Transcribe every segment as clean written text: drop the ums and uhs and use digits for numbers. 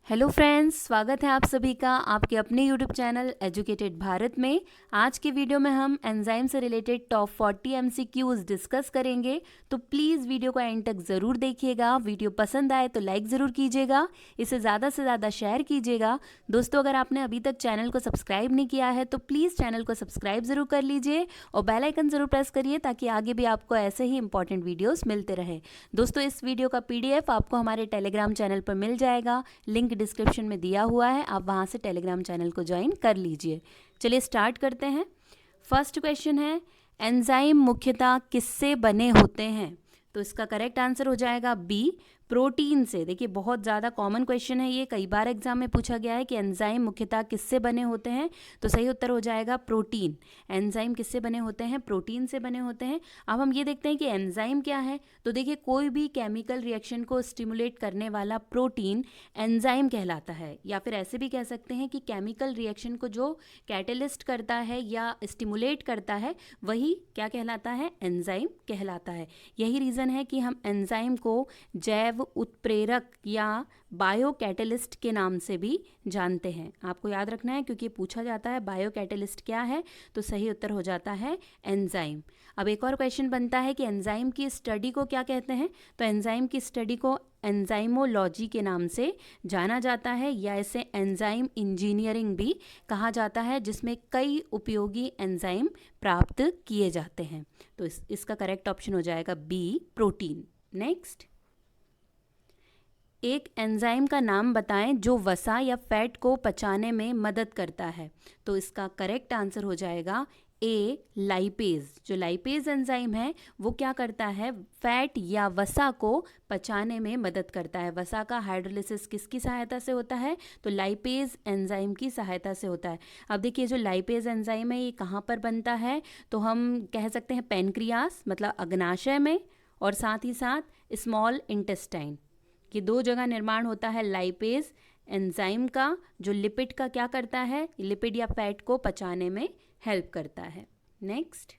Hello friends, स्वागत है आप सभी का आपके अपने यूट्यूब चैनल एजुकेटेड भारत में। आज के वीडियो में हम एंजाइम से रिलेटेड टॉप 40 एमसीक्यूज डिस्कस करेंगे, तो प्लीज़ वीडियो को एंड तक ज़रूर देखिएगा। वीडियो पसंद आए तो लाइक ज़रूर कीजिएगा, इसे ज़्यादा से ज़्यादा शेयर कीजिएगा। दोस्तों, अगर आपने अभी तक चैनल को सब्सक्राइब नहीं किया है तो प्लीज़ चैनल को सब्सक्राइब ज़रूर कर लीजिए और बेल आइकन ज़रूर प्रेस करिए ताकि आगे भी आपको ऐसे ही इंपॉर्टेंट वीडियोज़ मिलते रहे। दोस्तों, इस वीडियो का PDF आपको हमारे टेलीग्राम चैनल पर मिल जाएगा, लिंक डिस्क्रिप्शन में दिया हुआ है, आप वहां से टेलीग्राम चैनल को ज्वाइन कर लीजिए। चलिए स्टार्ट करते हैं। फर्स्ट क्वेश्चन है, एंजाइम मुख्यतः किससे बने होते हैं? तो इसका करेक्ट आंसर हो जाएगा बी, प्रोटीन से। देखिए, बहुत ज़्यादा कॉमन क्वेश्चन है ये, कई बार एग्जाम में पूछा गया है कि एंजाइम मुख्यतः किससे बने होते हैं, तो सही उत्तर हो जाएगा प्रोटीन। एंजाइम किससे बने होते हैं? प्रोटीन से बने होते हैं। अब हम ये देखते हैं कि एंजाइम क्या है। तो देखिए, कोई भी केमिकल रिएक्शन को स्टिमुलेट करने वाला प्रोटीन एंजाइम कहलाता है, या फिर ऐसे भी कह सकते हैं कि केमिकल रिएक्शन को जो कैटलिस्ट करता है या स्टिमुलेट करता है वही क्या कहलाता है? एंजाइम कहलाता है। यही रीज़न है कि हम एंजाइम को जैव उत्प्रेरक या बायो कैटलिस्ट के नाम से भी जानते हैं। आपको याद रखना है क्योंकि पूछा जाता है बायो कैटलिस्ट क्या है, तो सही उत्तर हो जाता है एंजाइम। अब एक और क्वेश्चन बनता है कि एंजाइम की स्टडी को क्या कहते हैं? तो एंजाइम की स्टडी को एंजाइमोलॉजी के नाम से जाना जाता है, या इसे एंजाइम इंजीनियरिंग भी कहा जाता है, जिसमें कई उपयोगी एंजाइम प्राप्त किए जाते हैं। तो इसका करेक्ट ऑप्शन हो जाएगा बी, प्रोटीन। नेक्स्ट, एक एंजाइम का नाम बताएं जो वसा या फैट को पचाने में मदद करता है। तो इसका करेक्ट आंसर हो जाएगा ए, लाइपेज। जो लाइपेज एंजाइम है वो क्या करता है? फैट या वसा को पचाने में मदद करता है। वसा का हाइड्रोलिसिस किसकी सहायता से होता है? तो लाइपेज एंजाइम की सहायता से होता है। अब देखिए, जो लाइपेज एंजाइम है ये कहाँ पर बनता है? तो हम कह सकते हैं पैनक्रियास, मतलब अग्नाशय में, और साथ ही साथ स्मॉल इंटेस्टाइन, ये दो जगह निर्माण होता है लाइपेज एंजाइम का, जो लिपिड का क्या करता है? लिपिड या फैट को पचाने में हेल्प करता है। नेक्स्ट,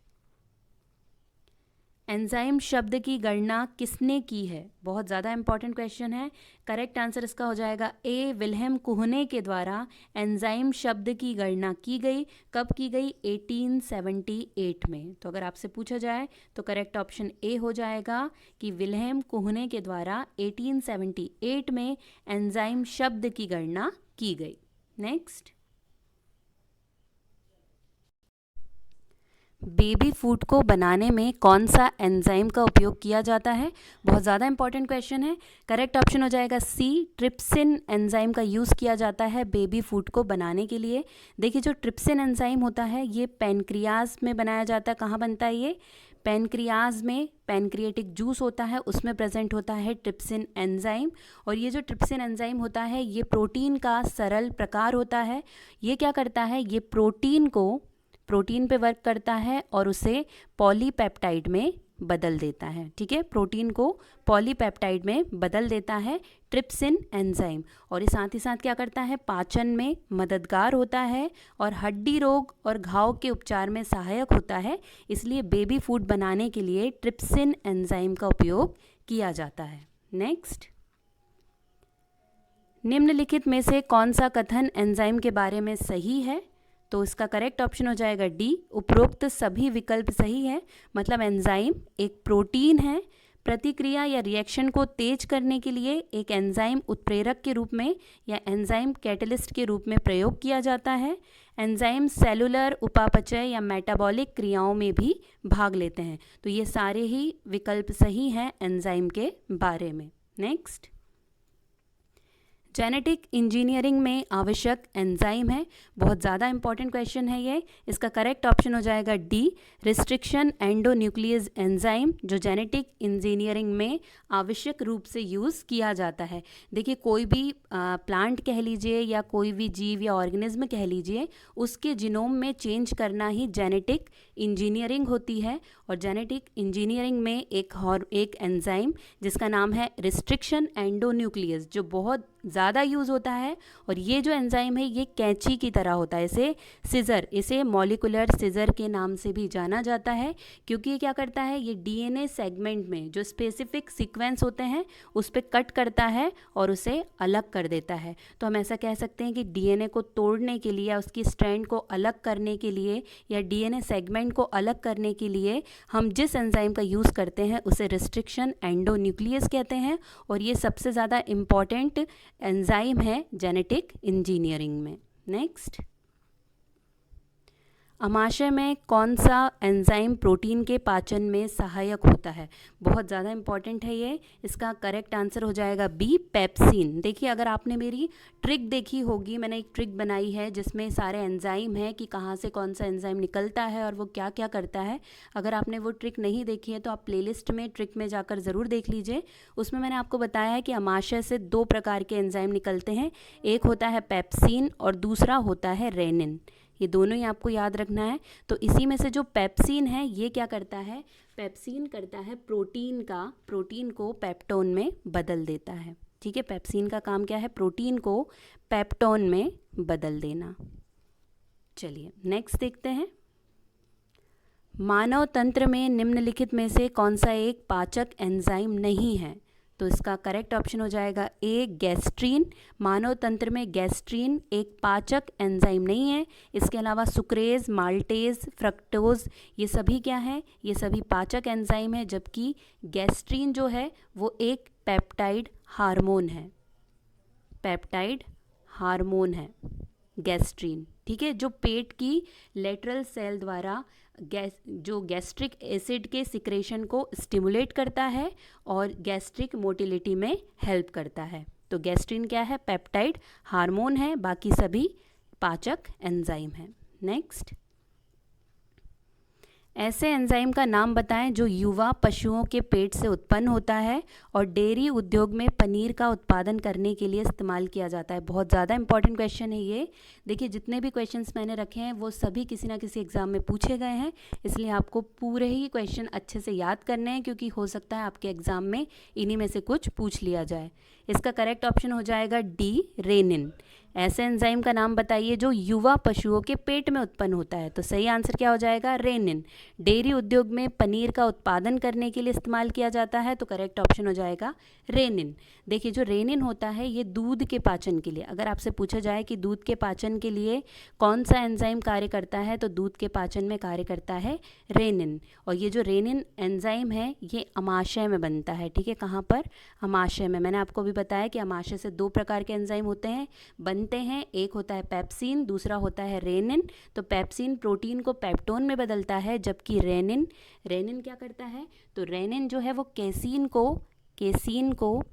एंजाइम शब्द की गणना किसने की है? बहुत ज़्यादा इंपॉर्टेंट क्वेश्चन है। करेक्ट आंसर इसका हो जाएगा ए, विल्हेम कुहने के द्वारा एंजाइम शब्द की गणना की गई। कब की गई? 1878 में। तो अगर आपसे पूछा जाए तो करेक्ट ऑप्शन ए हो जाएगा कि विल्हेम कुहने के द्वारा 1878 में एंजाइम शब्द की गणना की गई। नेक्स्ट, बेबी फूड को बनाने में कौन सा एंजाइम का उपयोग किया जाता है? बहुत ज़्यादा इंपॉर्टेंट क्वेश्चन है। करेक्ट ऑप्शन हो जाएगा सी, ट्रिप्सिन एंजाइम का यूज़ किया जाता है बेबी फूड को बनाने के लिए। देखिए, जो ट्रिप्सिन एंजाइम होता है ये पैनक्रियाज में बनाया जाता है। कहाँ बनता है ये? पैनक्रियाज में। पैनक्रिएटिक जूस होता है, उसमें प्रेजेंट होता है ट्रिप्सिन एंजाइम। और ये जो ट्रिप्सिन एंजाइम होता है ये प्रोटीन का सरल प्रकार होता है। ये क्या करता है? ये प्रोटीन पे वर्क करता है और उसे पॉलीपेप्टाइड में बदल देता है। ठीक है, प्रोटीन को पॉलीपेप्टाइड में बदल देता है ट्रिप्सिन एंजाइम। और ये साथ ही साथ क्या करता है? पाचन में मददगार होता है और हड्डी रोग और घाव के उपचार में सहायक होता है। इसलिए बेबी फूड बनाने के लिए ट्रिप्सिन एंजाइम का उपयोग किया जाता है। नेक्स्ट, निम्नलिखित में से कौन सा कथन एंजाइम के बारे में सही है? तो इसका करेक्ट ऑप्शन हो जाएगा डी, उपरोक्त सभी विकल्प सही है। मतलब एंजाइम एक प्रोटीन है, प्रतिक्रिया या रिएक्शन को तेज करने के लिए एक एंजाइम उत्प्रेरक के रूप में या एंजाइम कैटलिस्ट के रूप में प्रयोग किया जाता है। एंजाइम सेलुलर उपापचय या मेटाबॉलिक क्रियाओं में भी भाग लेते हैं। तो ये सारे ही विकल्प सही हैं एंजाइम के बारे में। नेक्स्ट, जेनेटिक इंजीनियरिंग में आवश्यक एंजाइम है। बहुत ज़्यादा इंपॉर्टेंट क्वेश्चन है ये। इसका करेक्ट ऑप्शन हो जाएगा डी, रिस्ट्रिक्शन एंडोन्यूक्लियस एंजाइम, जो जेनेटिक इंजीनियरिंग में आवश्यक रूप से यूज़ किया जाता है। देखिए, कोई भी प्लांट कह लीजिए या कोई भी जीव या ऑर्गेनिज्म कह लीजिए, उसके जीनोम में चेंज करना ही जेनेटिक इंजीनियरिंग होती है। और जेनेटिक इंजीनियरिंग में एक एंजाइम जिसका नाम है रिस्ट्रिक्शन एंडोन्यूक्लियस, जो बहुत ज़्यादा यूज़ होता है। और ये जो एंजाइम है ये कैंची की तरह होता है, इसे मॉलिकुलर सिजर के नाम से भी जाना जाता है, क्योंकि ये क्या करता है, ये डीएनए सेगमेंट में जो स्पेसिफिक सीक्वेंस होते हैं उस पर कट करता है और उसे अलग कर देता है। तो हम ऐसा कह सकते हैं कि डीएनए को तोड़ने के लिए या उसकी स्ट्रैंड को अलग करने के लिए या डीएनए सेगमेंट को अलग करने के लिए हम जिस एंजाइम का यूज़ करते हैं उसे रिस्ट्रिक्शन एंडोन्यूक्लियस कहते हैं। और ये सबसे ज़्यादा इम्पॉर्टेंट एंजाइम है जेनेटिक इंजीनियरिंग में। नेक्स्ट, अमाशय में कौन सा एंजाइम प्रोटीन के पाचन में सहायक होता है? बहुत ज़्यादा इंपॉर्टेंट है ये। इसका करेक्ट आंसर हो जाएगा बी, पेप्सिन। देखिए, अगर आपने मेरी ट्रिक देखी होगी, मैंने एक ट्रिक बनाई है जिसमें सारे एंजाइम हैं कि कहाँ से कौन सा एंजाइम निकलता है और वो क्या क्या करता है। अगर आपने वो ट्रिक नहीं देखी है तो आप प्लेलिस्ट में ट्रिक में जाकर ज़रूर देख लीजिए। उसमें मैंने आपको बताया है कि अमाशय से 2 प्रकार के एंजाइम निकलते हैं, एक होता है पेप्सिन और दूसरा होता है रेनिन। ये दोनों ही आपको याद रखना है। तो इसी में से जो पेप्सिन है ये क्या करता है, पेप्सिन करता है प्रोटीन को पेप्टोन में बदल देता है। ठीक है, पेप्सिन का काम क्या है, प्रोटीन को पेप्टोन में बदल देना। चलिए नेक्स्ट देखते हैं। मानव तंत्र में निम्नलिखित में से कौन सा एक पाचक एंजाइम नहीं है? तो इसका करेक्ट ऑप्शन हो जाएगा ए, गैस्ट्रीन। मानव तंत्र में गैस्ट्रीन एक पाचक एंजाइम नहीं है। इसके अलावा सुक्रेज, माल्टेज, फ्रक्टोज ये सभी क्या है, ये सभी पाचक एंजाइम है, जबकि गैस्ट्रीन जो है वो एक पेप्टाइड हार्मोन है। पेप्टाइड हार्मोन है गैस्ट्रीन। ठीक है, जो पेट की लेटरल सेल द्वारा जो गैस्ट्रिक एसिड के सिक्रेशन को स्टिमुलेट करता है और गैस्ट्रिक मोटिलिटी में हेल्प करता है। तो गैस्ट्रीन क्या है, पेप्टाइड हार्मोन है, बाकी सभी पाचक एंजाइम हैं। नेक्स्ट, ऐसे एंजाइम का नाम बताएं जो युवा पशुओं के पेट से उत्पन्न होता है और डेयरी उद्योग में पनीर का उत्पादन करने के लिए इस्तेमाल किया जाता है। बहुत ज़्यादा इंपॉर्टेंट क्वेश्चन है ये। देखिए, जितने भी क्वेश्चंस मैंने रखे हैं वो सभी किसी ना किसी एग्ज़ाम में पूछे गए हैं, इसलिए आपको पूरे ही क्वेश्चन अच्छे से याद करने हैं, क्योंकि हो सकता है आपके एग्ज़ाम में इन्हीं में से कुछ पूछ लिया जाए। इसका करेक्ट ऑप्शन हो जाएगा डी, रेनिन। ऐसे एंजाइम का नाम बताइए जो युवा पशुओं के पेट में उत्पन्न होता है। तो सही आंसर क्या हो जाएगा, रेनिन। डेयरी उद्योग में पनीर का उत्पादन करने के लिए इस्तेमाल किया जाता है, तो करेक्ट ऑप्शन हो जाएगा रेनिन। देखिए, जो रेनिन होता है ये दूध के पाचन के लिए, अगर आपसे पूछा जाए कि दूध के पाचन के लिए कौन सा एंजाइम कार्य करता है, तो दूध के पाचन में कार्य करता है रेनिन। और ये जो रेनिन एंजाइम है ये अमाशय में बनता है। ठीक है, कहाँ पर, अमाशय में। मैंने आपको भी बताया कि अमाशय से 2 प्रकार के एंजाइम होते हैं, बनते हैं। एक होता है पेप्सिन, दूसरा होता है रेनिन। तो पेप्सिन प्रोटीन को पेप्टोन में बदलता है, जबकि रेनिन क्या करता है, तो रेनिन जो है वो केसीन को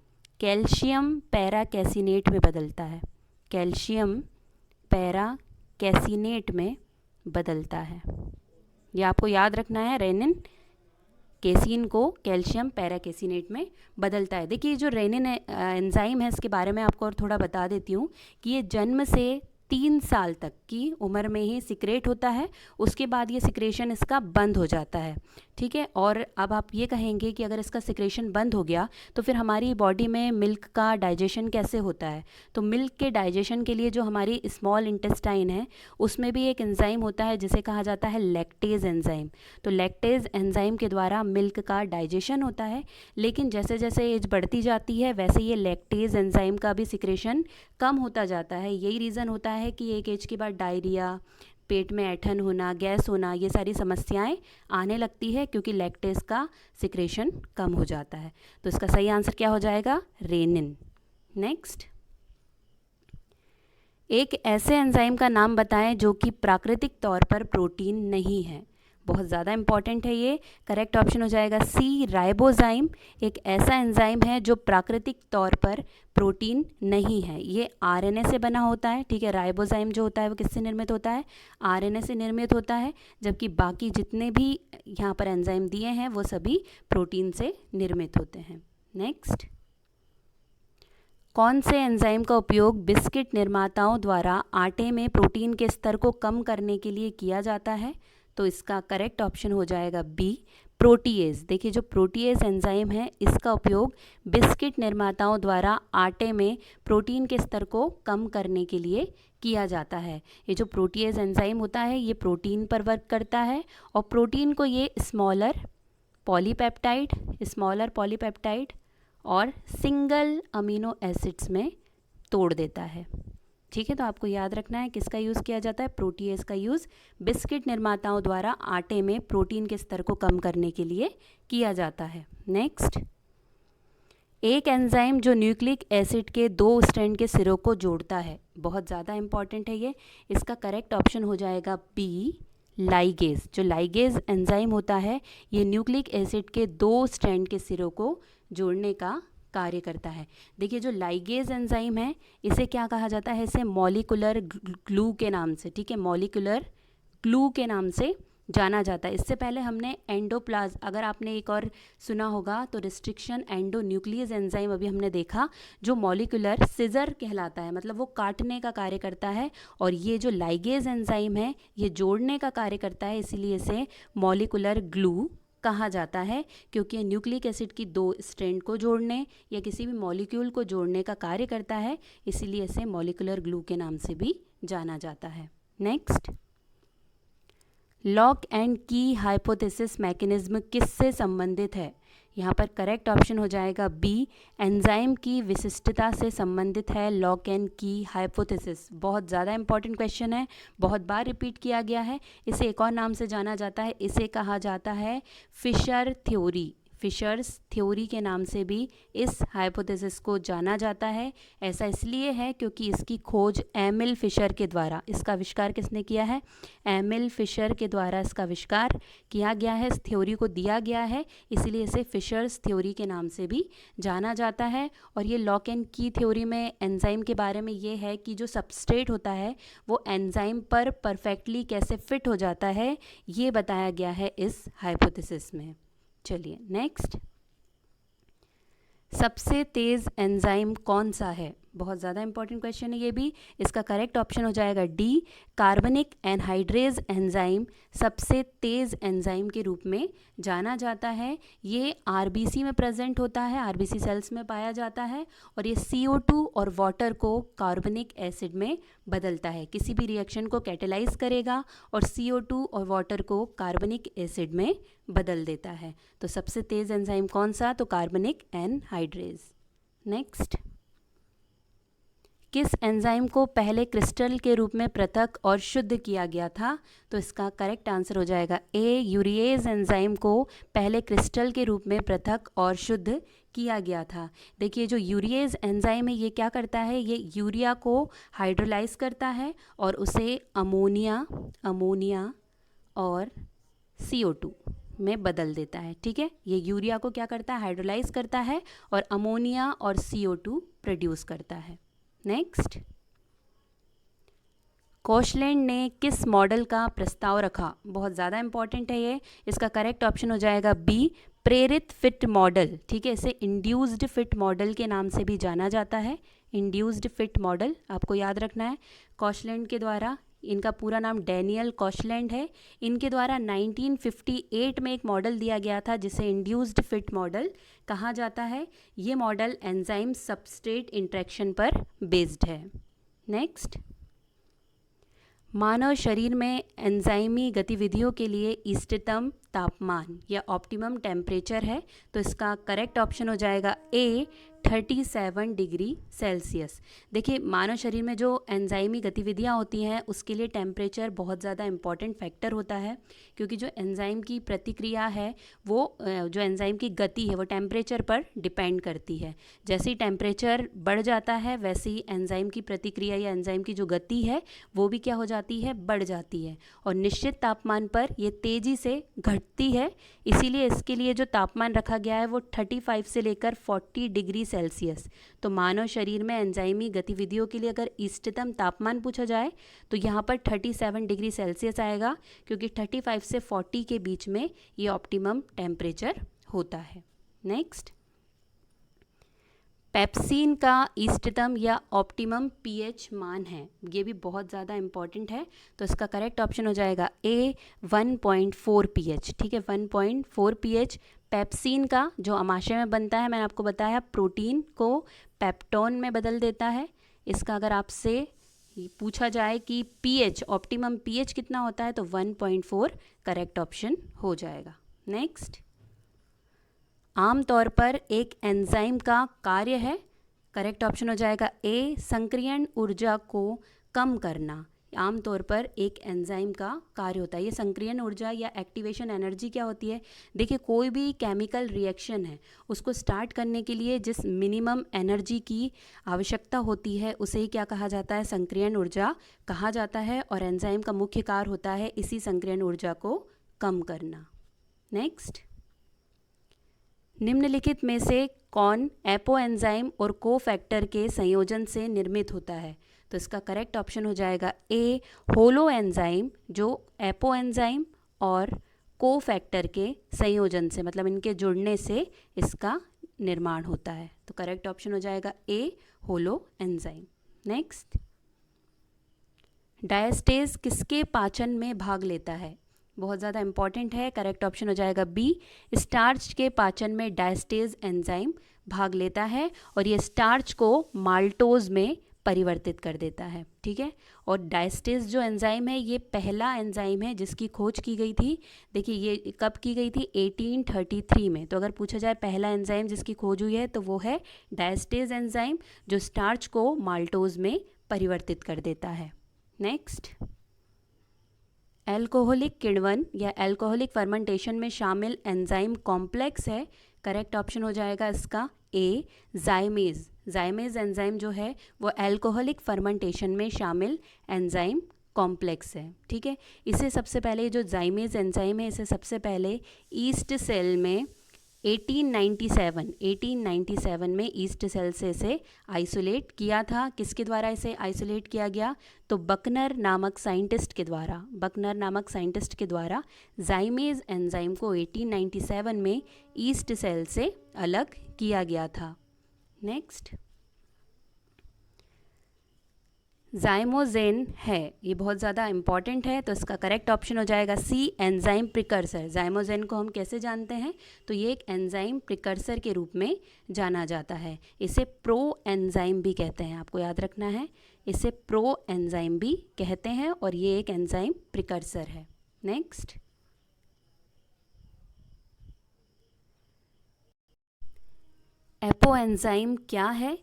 कैल्शियम पैरा कैसिनेट में बदलता है। कैल्शियम पैरा कैसिनेट में बदलता है, ये आपको याद रखना है। रेनिन केसीन को कैल्शियम पैराकेसिनेट में बदलता है। देखिए, जो रेनिन एंजाइम है इसके बारे में आपको और थोड़ा बता देती हूँ कि ये जन्म से 3 साल तक की उम्र में ही सिक्रेट होता है, उसके बाद ये सिक्रेशन इसका बंद हो जाता है। ठीक है, और अब आप ये कहेंगे कि अगर इसका सिक्रेशन बंद हो गया तो फिर हमारी बॉडी में मिल्क का डाइजेशन कैसे होता है? तो मिल्क के डाइजेशन के लिए जो हमारी स्मॉल इंटेस्टाइन है उसमें भी एक एंजाइम होता है जिसे कहा जाता है लैक्टेज एंजाइम। तो लैक्टेज एंजाइम के द्वारा मिल्क का डाइजेशन होता है, लेकिन जैसे जैसे एज बढ़ती जाती है वैसे ये लैक्टेज एंजाइम का भी सिक्रेशन कम होता जाता है। यही रीज़न होता है कि एक एज के बाद डायरिया, पेट में ऐठन होना, गैस होना, ये सारी समस्याएं आने लगती है, क्योंकि लैक्टेज का सिक्रेशन कम हो जाता है। तो इसका सही आंसर क्या हो जाएगा, रेनिन। नेक्स्ट, एक ऐसे एंजाइम का नाम बताएं जो कि प्राकृतिक तौर पर प्रोटीन नहीं है। बहुत ज़्यादा इंपॉर्टेंट है ये। करेक्ट ऑप्शन हो जाएगा सी, राइबोजाइम। एक ऐसा एंजाइम है जो प्राकृतिक तौर पर प्रोटीन नहीं है, ये आरएनए से बना होता है। ठीक है, राइबोजाइम जो होता है वो किससे निर्मित होता है, आरएनए से निर्मित होता है, जबकि बाकी जितने भी यहाँ पर एंजाइम दिए हैं वो सभी प्रोटीन से निर्मित होते हैं। नेक्स्ट, कौन से एंजाइम का उपयोग बिस्किट निर्माताओं द्वारा आटे में प्रोटीन के स्तर को कम करने के लिए किया जाता है? तो इसका करेक्ट ऑप्शन हो जाएगा बी, प्रोटीएज, देखिए जो प्रोटीएज एंजाइम है इसका उपयोग बिस्किट निर्माताओं द्वारा आटे में प्रोटीन के स्तर को कम करने के लिए किया जाता है। ये जो प्रोटीएज एंजाइम होता है ये प्रोटीन पर वर्क करता है और प्रोटीन को ये स्मॉलर पॉलीपेप्टाइड और सिंगल अमीनो एसिड्स में तोड़ देता है। ठीक है, तो आपको याद रखना है किसका यूज़ किया जाता है, प्रोटीएज का यूज़ बिस्किट निर्माताओं द्वारा आटे में प्रोटीन के स्तर को कम करने के लिए किया जाता है। नेक्स्ट, एक एंजाइम जो न्यूक्लिक एसिड के 2 स्ट्रैंड के सिरों को जोड़ता है, बहुत ज़्यादा इंपॉर्टेंट है ये। इसका करेक्ट ऑप्शन हो जाएगा बी, लाइगेज। जो लाइगेज एंजाइम होता है ये न्यूक्लिक एसिड के 2 स्ट्रैंड के सिरों को जोड़ने का कार्य करता है। देखिए जो लाइगेज एंजाइम है इसे क्या कहा जाता है, इसे मॉलिक्यूलर ग्लू के नाम से, ठीक है, मॉलिक्यूलर ग्लू के नाम से जाना जाता है। इससे पहले हमने एंडोप्लाज्म, अगर आपने एक और सुना होगा तो रिस्ट्रिक्शन एंडोन्यूक्लियस एंजाइम अभी हमने देखा, जो मॉलिक्यूलर सिजर कहलाता है, मतलब वो काटने का कार्य करता है। और ये जो लाइगेज एंजाइम है ये जोड़ने का कार्य करता है, इसीलिए इसे मॉलिक्यूलर ग्लू कहा जाता है, क्योंकि न्यूक्लिक एसिड की 2 स्ट्रैंड को जोड़ने या किसी भी मॉलिक्यूल को जोड़ने का कार्य करता है, इसीलिए इसे मॉलिक्यूलर ग्लू के नाम से भी जाना जाता है। नेक्स्ट, लॉक एंड की हाइपोथेसिस मैकेनिज्म किससे संबंधित है? यहाँ पर करेक्ट ऑप्शन हो जाएगा बी, एंजाइम की विशिष्टता से संबंधित है लॉक एंड की हाइपोथेसिस। बहुत ज़्यादा इंपॉर्टेंट क्वेश्चन है, बहुत बार रिपीट किया गया है। इसे एक और नाम से जाना जाता है, इसे कहा जाता है फिशर थ्योरी। फिशर्स थ्योरी के नाम से भी इस हाइपोथेसिस को जाना जाता है। ऐसा इसलिए है क्योंकि इसकी खोज एमिल फिशर के द्वारा, इसका आविष्कार किसने किया है, एमिल फिशर के द्वारा इसका आविष्कार किया गया है, इस थ्योरी को दिया गया है, इसीलिए इसे फिशर्स थ्योरी के नाम से भी जाना जाता है। और ये लॉक एंड की थ्योरी में एंजाइम के बारे में ये है कि जो सबस्ट्रेट होता है वो एंजाइम पर परफेक्टली कैसे फिट हो जाता है, ये बताया गया है इस हाइपोथेसिस में। चलिए नेक्स्ट, सबसे तेज़ एंजाइम कौन सा है? बहुत ज़्यादा इंपॉर्टेंट क्वेश्चन है ये भी। इसका करेक्ट ऑप्शन हो जाएगा डी, कार्बनिक एनहाइड्रेज एंजाइम सबसे तेज़ एंजाइम के रूप में जाना जाता है। ये आरबीसी में प्रेजेंट होता है, आरबीसी सेल्स में पाया जाता है और ये CO2 और वाटर को कार्बनिक एसिड में बदलता है। किसी भी रिएक्शन को कैटेलाइज करेगा और CO2 और वाटर को कार्बनिक एसिड में बदल देता है। तो सबसे तेज़ एंजाइम कौन सा? तो कार्बनिक एनहाइड्रेज। नेक्स्ट, किस एंजाइम को पहले क्रिस्टल के रूप में पृथक और शुद्ध किया गया था? तो इसका करेक्ट आंसर हो जाएगा ए, यूरिएज एंजाइम को पहले क्रिस्टल के रूप में पृथक और शुद्ध किया गया था। देखिए जो यूरिएज एंजाइम है ये क्या करता है, ये यूरिया को हाइड्रोलाइज करता है और उसे अमोनिया और CO2 में बदल देता है। ठीक है, ये यूरिया को क्या करता है, हाइड्रोलाइज करता है और अमोनिया और CO2 प्रोड्यूस करता है। नेक्स्ट, कोशलैंड ने किस मॉडल का प्रस्ताव रखा? बहुत ज़्यादा इंपॉर्टेंट है ये। इसका करेक्ट ऑप्शन हो जाएगा बी, प्रेरित फिट मॉडल। ठीक है, इसे इंड्यूस्ड फिट मॉडल के नाम से भी जाना जाता है। इंड्यूस्ड फिट मॉडल आपको याद रखना है। कोशलैंड के द्वारा, इनका पूरा नाम डैनियल कोशलैंड है, इनके द्वारा 1958 में एक मॉडल दिया गया था जिसे इंड्यूस्ड फिट मॉडल कहा जाता है। ये मॉडल एंजाइम सबस्ट्रेट इंटरेक्शन पर बेस्ड है। नेक्स्ट, मानव शरीर में एंजाइमी गतिविधियों के लिए इष्टतम तापमान या ऑप्टिमम टेम्परेचर है, तो इसका करेक्ट ऑप्शन हो जाएगा ए, 37 डिग्री सेल्सियस। देखिए मानव शरीर में जो एंजाइमी गतिविधियाँ होती हैं उसके लिए टेम्परेचर बहुत ज़्यादा इंपॉर्टेंट फैक्टर होता है, क्योंकि जो एंजाइम की प्रतिक्रिया है वो जो एंजाइम की गति है वो टेम्परेचर पर डिपेंड करती है। जैसे ही टेम्परेचर बढ़ जाता है वैसे ही एंजाइम की प्रतिक्रिया या एंजाइम की जो गति है वो भी क्या हो जाती है, बढ़ जाती है। और निश्चित तापमान पर ये तेज़ी से घटती है, इसीलिए इसके लिए जो तापमान रखा गया है वो 35 से लेकर 40 डिग्री सेल्सियस। तो मानव शरीर में एंजाइमी गतिविधियों के लिए अगर इष्टतम तापमान पूछा जाए तो यहाँ पर 37 डिग्री सेल्सियस आएगा, क्योंकि 35 से 40 के बीच में ये ऑप्टिमम टेम्परेचर होता है। नेक्स्ट, पेप्सिन का इष्टतम या ऑप्टिमम पीएच मान है, ये भी बहुत ज़्यादा इंपॉर्टेंट है। तो इसका करेक्ट ऑप्शन हो जाएगा ए 1.4 पीएच। ठीक है, 1.4 पीएच पेप्सिन का जो आमाशय में बनता है, मैंने आपको बताया प्रोटीन को पेप्टोन में बदल देता है। इसका अगर आपसे पूछा जाए कि पीएच ऑप्टिमम पीएच कितना होता है तो 1.4 करेक्ट ऑप्शन हो जाएगा। नेक्स्ट, आमतौर पर एक एंजाइम का कार्य है, करेक्ट ऑप्शन हो जाएगा ए संक्रियण ऊर्जा को कम करना। आमतौर पर एक एंजाइम का कार्य होता है। ये संक्रियण ऊर्जा या एक्टिवेशन एनर्जी क्या होती है? देखिए, कोई भी केमिकल रिएक्शन है उसको स्टार्ट करने के लिए जिस मिनिमम एनर्जी की आवश्यकता होती है उसे ही क्या कहा जाता है? संक्रियण ऊर्जा कहा जाता है। और एंजाइम का मुख्य कार्य होता है इसी संक्रियण ऊर्जा को कम करना। नेक्स्ट, निम्नलिखित में से कौन एपो एंजाइम और कोफैक्टर के संयोजन से निर्मित होता है? तो इसका करेक्ट ऑप्शन हो जाएगा ए होलो एंजाइम, जो एपो एंजाइम और कोफैक्टर के संयोजन से, मतलब इनके जुड़ने से इसका निर्माण होता है। तो करेक्ट ऑप्शन हो जाएगा ए होलो एंजाइम। नेक्स्ट, डायस्टेज किसके पाचन में भाग लेता है? बहुत ज़्यादा इंपॉर्टेंट है, करेक्ट ऑप्शन हो जाएगा बी स्टार्च के पाचन में डायस्टेज एंजाइम भाग लेता है और ये स्टार्च को माल्टोज में परिवर्तित कर देता है। ठीक है, और डायस्टेज जो एंजाइम है ये पहला एंजाइम है जिसकी खोज की गई थी। देखिए, ये कब की गई थी? 1833 में। तो अगर पूछा जाए पहला एंजाइम जिसकी खोज हुई है तो वो है डायस्टेज एंजाइम, जो स्टार्च को माल्टोज में परिवर्तित कर देता है। नेक्स्ट, एल्कोहलिक किण्वन या एल्कोहलिक फर्मेंटेशन में शामिल एंजाइम कॉम्प्लेक्स है, करेक्ट ऑप्शन हो जाएगा इसका ए जाइमेज। जाइमेज एंजाइम जो है वो एल्कोहलिक फर्मेंटेशन में शामिल एंजाइम कॉम्प्लेक्स है। ठीक है, इसे सबसे पहले जो जाइमेज एंजाइम है इसे सबसे पहले ईस्ट सेल में 1897 में ईस्ट सेल से इसे आइसोलेट किया था। किसके द्वारा इसे आइसोलेट किया गया? तो बकनर नामक साइंटिस्ट के द्वारा जाइमेज एंजाइम को 1897 में ईस्ट सेल से अलग किया गया था। नेक्स्ट, जाइमोजेन है, ये बहुत ज़्यादा इंपॉर्टेंट है। तो इसका करेक्ट ऑप्शन हो जाएगा सी एंजाइम प्रिकर्सर। जाइमोजेन को हम कैसे जानते हैं? तो ये एक एंजाइम प्रिकर्सर के रूप में जाना जाता है। इसे प्रो एंजाइम भी कहते हैं, आपको याद रखना है, इसे प्रो एंजाइम भी कहते हैं और ये एक एंजाइम प्रिकर्सर है। नेक्स्ट, एपो एंजाइम क्या है?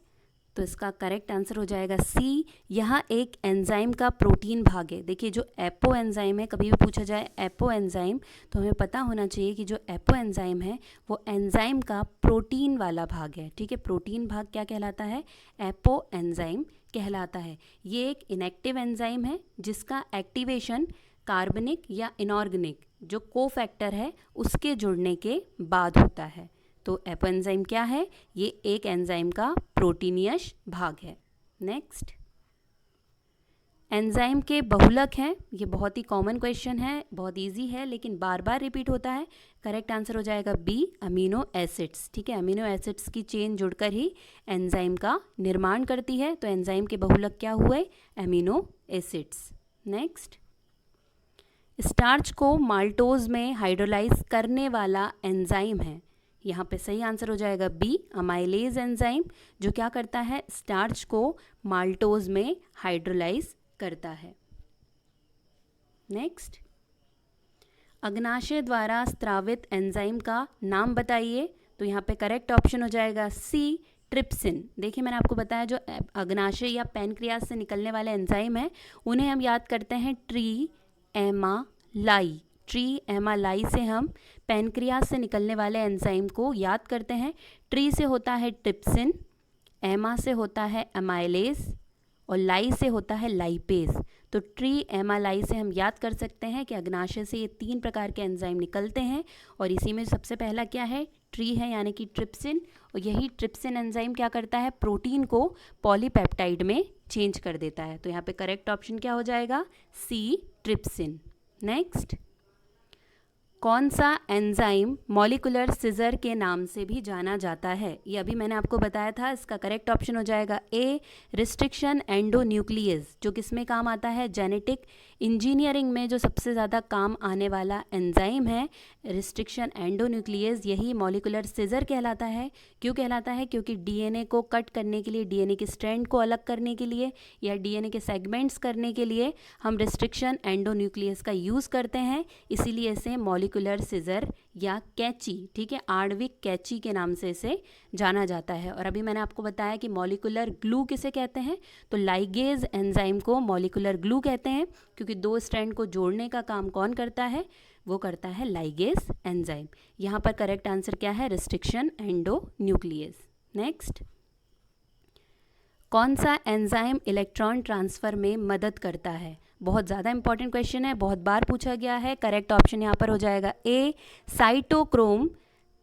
तो इसका करेक्ट आंसर हो जाएगा सी, यहाँ एक एंजाइम का प्रोटीन भाग है। देखिए, जो एपो एंजाइम है, कभी भी पूछा जाए एपो एंजाइम तो हमें पता होना चाहिए कि जो एपो एंजाइम है वो एंजाइम का प्रोटीन वाला भाग है। ठीक है, प्रोटीन भाग क्या कहलाता है? एपो एंजाइम कहलाता है। ये एक इनएक्टिव एंजाइम है जिसका एक्टिवेशन कार्बनिक या इनऑर्गेनिक जो कोफैक्टर है उसके जुड़ने के बाद होता है। तो एपो एंजाइम क्या है? ये एक एंजाइम का प्रोटीनियस भाग है। नेक्स्ट, एंजाइम के बहुलक हैं, ये बहुत ही कॉमन क्वेश्चन है, बहुत इजी है लेकिन बार बार रिपीट होता है। करेक्ट आंसर हो जाएगा बी अमीनो एसिड्स। ठीक है, अमीनो एसिड्स की चेन जुड़कर ही एंजाइम का निर्माण करती है। तो एंजाइम के बहुलक क्या हुए? Amino acids. नेक्स्ट, स्टार्च को माल्टोज में हाइड्रोलाइज करने वाला एंजाइम है, यहाँ पे सही आंसर हो जाएगा बी अमाइलेज एंजाइम, जो क्या करता है? स्टार्च को माल्टोज में हाइड्रोलाइज करता है। नेक्स्ट, अग्नाशय द्वारा स्त्रावित एंजाइम का नाम बताइए। तो यहाँ पे करेक्ट ऑप्शन हो जाएगा सी ट्रिप्सिन। देखिए, मैंने आपको बताया जो अग्नाशय या पैनक्रियाज से निकलने वाले एंजाइम हैं उन्हें हम याद करते हैं ट्री एमालाई। ट्री एमालाई से हम पैनक्रियाज से निकलने वाले एंजाइम को याद करते हैं। ट्री से होता है ट्रिप्सिन, एमा से होता है अमाइलेज और लाई से होता है लाइपेज। तो ट्री एमालाई से हम याद कर सकते हैं कि अग्नाशय से ये 3 प्रकार के एंजाइम निकलते हैं और इसी में सबसे पहला क्या है? ट्री है, यानी कि ट्रिप्सिन। और यही ट्रिप्सिन एंजाइम क्या करता है? प्रोटीन को पॉलीपेप्टाइड में चेंज कर देता है। तो यहाँ पे करेक्ट ऑप्शन क्या हो जाएगा? सी ट्रिप्सिन। नेक्स्ट, कौन सा एंजाइम मॉलिक्यूलर सिजर के नाम से भी जाना जाता है? ये अभी मैंने आपको बताया था। इसका करेक्ट ऑप्शन हो जाएगा ए, रिस्ट्रिक्शन एंडोन्यूक्लियस, जो किस में काम आता है? जेनेटिक इंजीनियरिंग में जो सबसे ज़्यादा काम आने वाला एंजाइम है रिस्ट्रिक्शन एंडोन्यूक्लियस, यही मॉलिक्यूलर सिजर कहलाता है। क्यों कहलाता है? क्योंकि डीएनए को कट करने के लिए, डीएनए के स्ट्रैंड को अलग करने के लिए या डीएनए के सेगमेंट्स करने के लिए हम रिस्ट्रिक्शन एंडोन्यूक्लियस का यूज़ करते हैं, इसीलिए इसे मॉलिक्यूलर सिजर या कैंची, ठीक है, आणविक कैंची के नाम से इसे जाना जाता है। और अभी मैंने आपको बताया कि मॉलिक्यूलर ग्लू किसे कहते हैं, तो लाइगेज एंजाइम को मॉलिक्यूलर ग्लू कहते हैं, क्योंकि दो स्ट्रैंड को जोड़ने का काम कौन करता है? वो करता है लाइगेज एंजाइम। यहाँ पर करेक्ट आंसर क्या है? Restriction endonuclease. नेक्स्ट, कौन सा एंजाइम इलेक्ट्रॉन ट्रांसफ़र में मदद करता है? बहुत ज़्यादा इंपॉर्टेंट क्वेश्चन है, बहुत बार पूछा गया है। करेक्ट ऑप्शन यहाँ पर हो जाएगा A, cytochrome.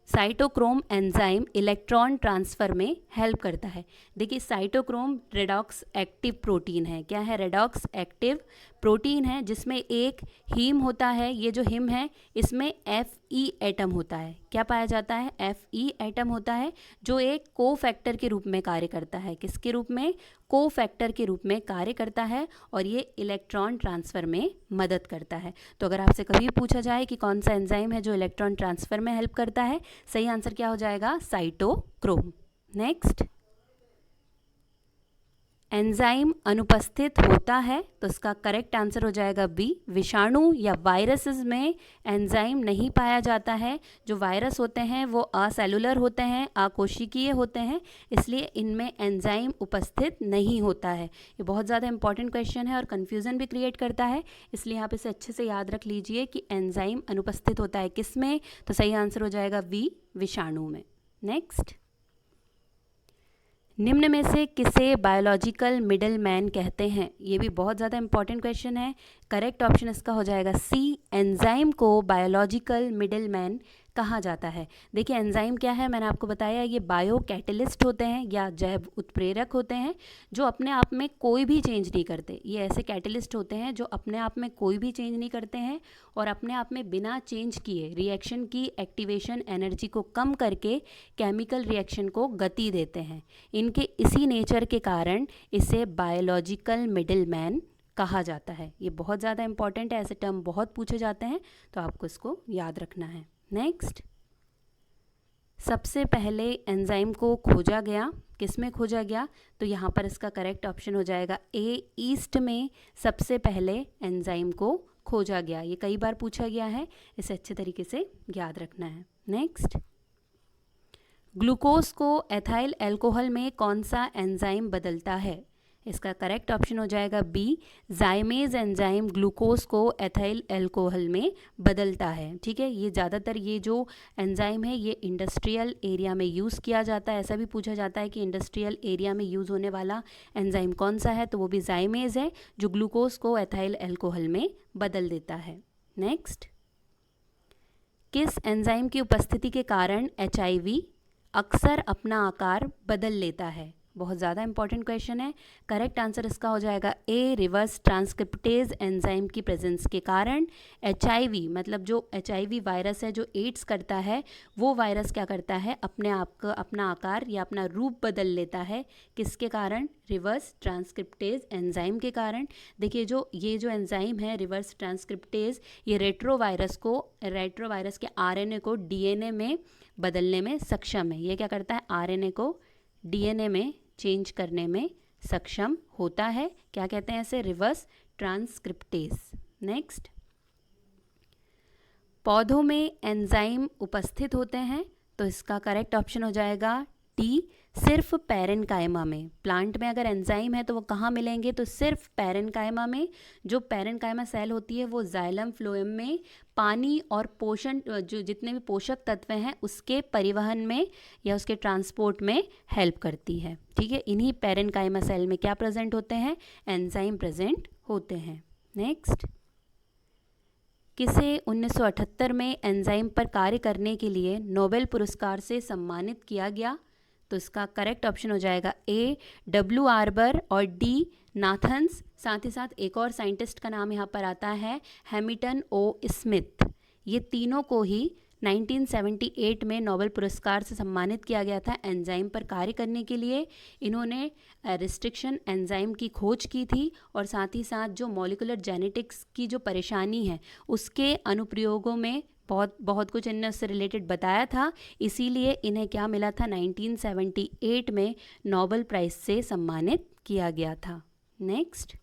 Cytochrome enzyme electron transfer में हेल्प करता है। देखिए, साइटोक्रोम रेडॉक्स एक्टिव प्रोटीन है। क्या है? रेडॉक्स एक्टिव प्रोटीन है, जिसमें एक हीम होता है। ये जो हीम है इसमें Fe एटम होता है। क्या पाया जाता है? Fe एटम होता है, जो एक कोफैक्टर के रूप में कार्य करता है। किसके रूप में? कोफैक्टर के रूप में कार्य करता है, और ये इलेक्ट्रॉन ट्रांसफ़र में मदद करता है। तो अगर आपसे कभी पूछा जाए कि कौन सा एंजाइम है जो इलेक्ट्रॉन ट्रांसफ़र में हेल्प करता है, सही आंसर क्या हो जाएगा? साइटोक्रोम। नेक्स्ट, एंजाइम अनुपस्थित होता है, तो इसका करेक्ट आंसर हो जाएगा बी, विषाणु या वायरसेस में एंजाइम नहीं पाया जाता है। जो वायरस होते हैं वो असेलुलर होते हैं, अकोशिकीय होते हैं, इसलिए इनमें एंजाइम उपस्थित नहीं होता है। ये बहुत ज़्यादा इंपॉर्टेंट क्वेश्चन है और कन्फ्यूज़न भी क्रिएट करता है, इसलिए आप इसे अच्छे से याद रख लीजिए कि एंजाइम अनुपस्थित होता है किस में, तो सही आंसर हो जाएगा बी, विषाणु में। नेक्स्ट, निम्न में से किसे बायोलॉजिकल मिडल मैन कहते हैं? ये भी बहुत ज़्यादा इंपॉर्टेंट क्वेश्चन है। करेक्ट ऑप्शन इसका हो जाएगा सी, एंजाइम को बायोलॉजिकल मिडल मैन कहा जाता है। देखिए, एंजाइम क्या है, मैंने आपको बताया, ये बायो कैटलिस्ट होते हैं या जैव उत्प्रेरक होते हैं, जो अपने आप में कोई भी चेंज नहीं करते। ये ऐसे कैटलिस्ट होते हैं जो अपने आप में कोई भी चेंज नहीं करते हैं और अपने आप में बिना चेंज किए रिएक्शन की एक्टिवेशन एनर्जी को कम करके केमिकल रिएक्शन को गति देते हैं। इनके इसी नेचर के कारण इसे बायोलॉजिकल मिडल मैन कहा जाता है। ये बहुत ज़्यादा इंपॉर्टेंट है, ऐसे टर्म बहुत पूछे जाते हैं, तो आपको इसको याद रखना है। नेक्स्ट, सबसे पहले एंजाइम को खोजा गया, किस में खोजा गया? तो यहाँ पर इसका करेक्ट ऑप्शन हो जाएगा ए, ईस्ट में सबसे पहले एंजाइम को खोजा गया। ये कई बार पूछा गया है, इसे अच्छे तरीके से याद रखना है। नेक्स्ट, ग्लूकोज को एथाइल अल्कोहल में कौन सा एंजाइम बदलता है? इसका करेक्ट ऑप्शन हो जाएगा बी, जाइमेज एंजाइम ग्लूकोज को एथाइल अल्कोहल में बदलता है। ठीक है, ये ज़्यादातर ये जो एंजाइम है ये इंडस्ट्रियल एरिया में यूज़ किया जाता है। ऐसा भी पूछा जाता है कि इंडस्ट्रियल एरिया में यूज़ होने वाला एंजाइम कौन सा है, तो वो भी जाइमेज है, जो ग्लूकोज को एथाइल अल्कोहल में बदल देता है। नेक्स्ट, किस एंजाइम की उपस्थिति के कारण HIV अक्सर अपना आकार बदल लेता है? बहुत ज़्यादा इंपॉर्टेंट क्वेश्चन है। करेक्ट आंसर इसका हो जाएगा ए, रिवर्स ट्रांसक्रिप्टेज एंजाइम की प्रेजेंस के कारण HIV, मतलब जो HIV वायरस है जो एड्स करता है, वो वायरस क्या करता है, अपने आप का अपना आकार या अपना रूप बदल लेता है। किसके कारण? रिवर्स ट्रांसक्रिप्टेज एंजाइम के कारण। देखिए, ये जो एंजाइम है रिवर्स ट्रांसक्रिप्टेज, ये रेट्रोवायरस के RNA को DNA में बदलने में सक्षम है। ये क्या करता है? RNA को DNA में चेंज करने में सक्षम होता है। क्या कहते हैं इसे? Reverse transcriptase. नेक्स्ट, पौधों में एंजाइम उपस्थित होते हैं, तो इसका करेक्ट ऑप्शन हो जाएगा टी, सिर्फ पैरेनकाइमा में। प्लांट में अगर एंजाइम है तो वो कहाँ मिलेंगे? तो सिर्फ पैरेनकाइमा में। जो पैरेनकाइमा सेल होती है वो जाइलम फ्लोएम में पानी और पोषण, जो जितने भी पोषक तत्व हैं उसके परिवहन में या उसके ट्रांसपोर्ट में हेल्प करती है। ठीक है, इन्हीं पैरेनकाइमा सेल में क्या प्रेजेंट होते हैं? एंजाइम प्रेजेंट होते हैं। नेक्स्ट, किसे 1978 में एंजाइम पर कार्य करने के लिए नोबेल पुरस्कार से सम्मानित किया गया? तो इसका करेक्ट ऑप्शन हो जाएगा ए, W. आर्बर और D. नाथन्स। साथ ही साथ एक और साइंटिस्ट का नाम यहाँ पर आता है, हैमिल्टन O. स्मिथ। ये तीनों को ही 1978 में नोबेल पुरस्कार से सम्मानित किया गया था एंजाइम पर कार्य करने के लिए। इन्होंने रिस्ट्रिक्शन एंजाइम की खोज की थी और साथ ही साथ जो मॉलिक्यूलर जेनेटिक्स की जो परेशानी है उसके अनुप्रयोगों में बहुत कुछ इन्होंने उससे रिलेटेड बताया था, इसीलिए इन्हें क्या मिला था, 1978 में नोबेल प्राइज़ से सम्मानित किया गया था। नेक्स्ट,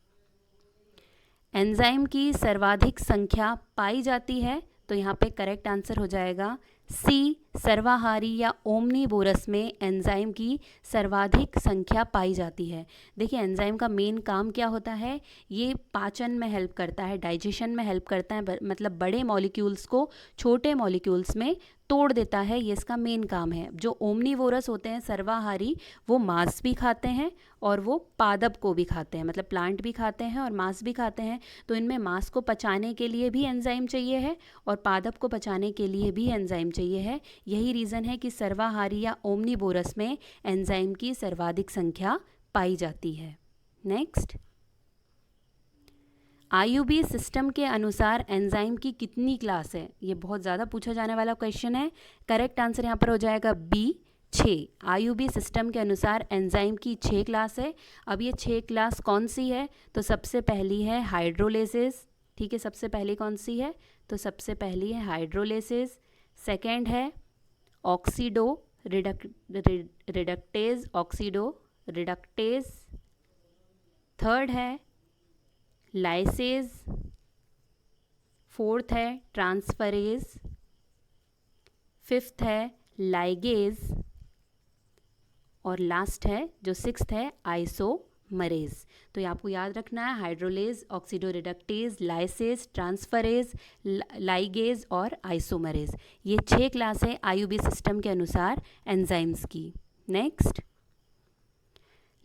एंजाइम की सर्वाधिक संख्या पाई जाती है, तो यहाँ पे करेक्ट आंसर हो जाएगा सी, सर्वाहारी या ओमनीवोरस में एंजाइम की सर्वाधिक संख्या पाई जाती है। देखिए एंजाइम का मेन काम क्या होता है, ये पाचन में हेल्प करता है, डाइजेशन में हेल्प करता है, मतलब बड़े मॉलिक्यूल्स को छोटे मॉलिक्यूल्स में तोड़ देता है, ये इसका मेन काम है। जो ओमनीवोरस होते हैं सर्वाहारी, वो मांस भी खाते हैं और वो पादप को भी खाते हैं, मतलब प्लांट भी खाते हैं और मांस भी खाते हैं। तो इनमें मांस को पचाने के लिए भी एंजाइम चाहिए है और पादप को पचाने के लिए भी एंजाइम चाहिए है। यही रीज़न है कि सर्वाहारी या ओमनीवोरस में एंजाइम की सर्वाधिक संख्या पाई जाती है। नेक्स्ट, आईयूबी सिस्टम के अनुसार एंजाइम की कितनी क्लास है, ये बहुत ज़्यादा पूछा जाने वाला क्वेश्चन है। करेक्ट आंसर यहाँ पर हो जाएगा बी, 6। आईयूबी सिस्टम के अनुसार एंजाइम की 6 क्लास है। अब ये 6 क्लास कौन सी है, तो सबसे पहली है हाइड्रोलेसिस, ठीक है, सबसे पहली कौन सी है, तो सबसे पहली है हाइड्रोलेसिस। सेकेंड है oxido reductase, oxido reductase. Third है लाइसेज। फोर्थ है ट्रांसफरेज। फिफ्थ है लाइगेज और लास्ट है जो सिक्स्थ है आइसोमरेज। तो ये आपको याद रखना है, hydrolase, oxido reductase, lyase, transferase, ligase और आइसोमरेज, ये 6 क्लास है आईयूबी सिस्टम के अनुसार एंजाइम्स की। नेक्स्ट,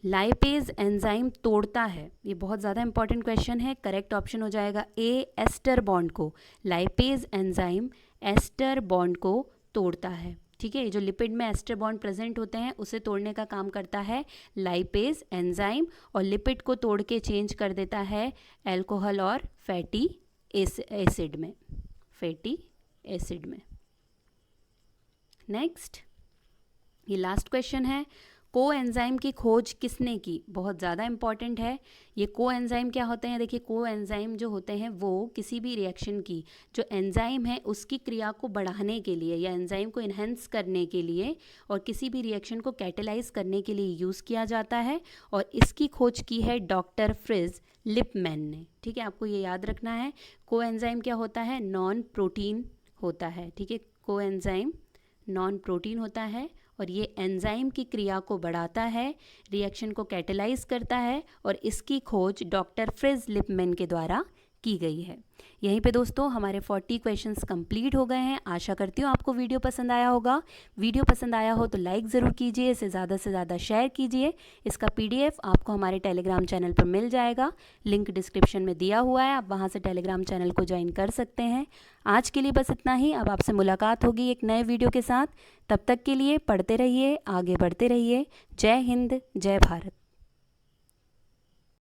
लाइपेज एंजाइम तोड़ता है, ये बहुत ज़्यादा इंपॉर्टेंट क्वेश्चन है। करेक्ट ऑप्शन हो जाएगा ए, एस्टर बॉन्ड को। लाइपेज एंजाइम एस्टर बॉन्ड को तोड़ता है, ठीक है। ये जो लिपिड में एस्टर बॉन्ड प्रेजेंट होते हैं उसे तोड़ने का काम करता है लाइपेज एंजाइम, और लिपिड को तोड़ के चेंज कर देता है अल्कोहल और फैटी एसिड में, फैटी एसिड में। नेक्स्ट, ये लास्ट क्वेश्चन है, कोएंजाइम की खोज किसने की, बहुत ज़्यादा इंपॉर्टेंट है। ये कोएंजाइम क्या होते हैं, देखिए कोएंजाइम जो होते हैं वो किसी भी रिएक्शन की जो एंजाइम है उसकी क्रिया को बढ़ाने के लिए या एंजाइम को इन्हेंस करने के लिए और किसी भी रिएक्शन को कैटेलाइज करने के लिए यूज़ किया जाता है, और इसकी खोज की है डॉक्टर फ्रिज लिपमैन ने, ठीक है। आपको ये याद रखना है, कोएंजाइम क्या होता है, नॉन प्रोटीन होता है, ठीक है। कोएंजाइम नॉन प्रोटीन होता है और ये एंजाइम की क्रिया को बढ़ाता है, रिएक्शन को कैटेलाइज करता है, और इसकी खोज डॉक्टर फ्रिज लिपमैन के द्वारा की गई है। यहीं पे दोस्तों हमारे 40 क्वेश्चंस कंप्लीट हो गए हैं। आशा करती हूँ आपको वीडियो पसंद आया होगा। वीडियो पसंद आया हो तो लाइक ज़रूर कीजिए, इसे ज़्यादा से ज़्यादा शेयर कीजिए। इसका PDF आपको हमारे टेलीग्राम चैनल पर मिल जाएगा, लिंक डिस्क्रिप्शन में दिया हुआ है, आप वहाँ से टेलीग्राम चैनल को ज्वाइन कर सकते हैं। आज के लिए बस इतना ही, अब आपसे मुलाकात होगी एक नए वीडियो के साथ। तब तक के लिए पढ़ते रहिए, आगे बढ़ते रहिए। जय हिंद, जय भारत।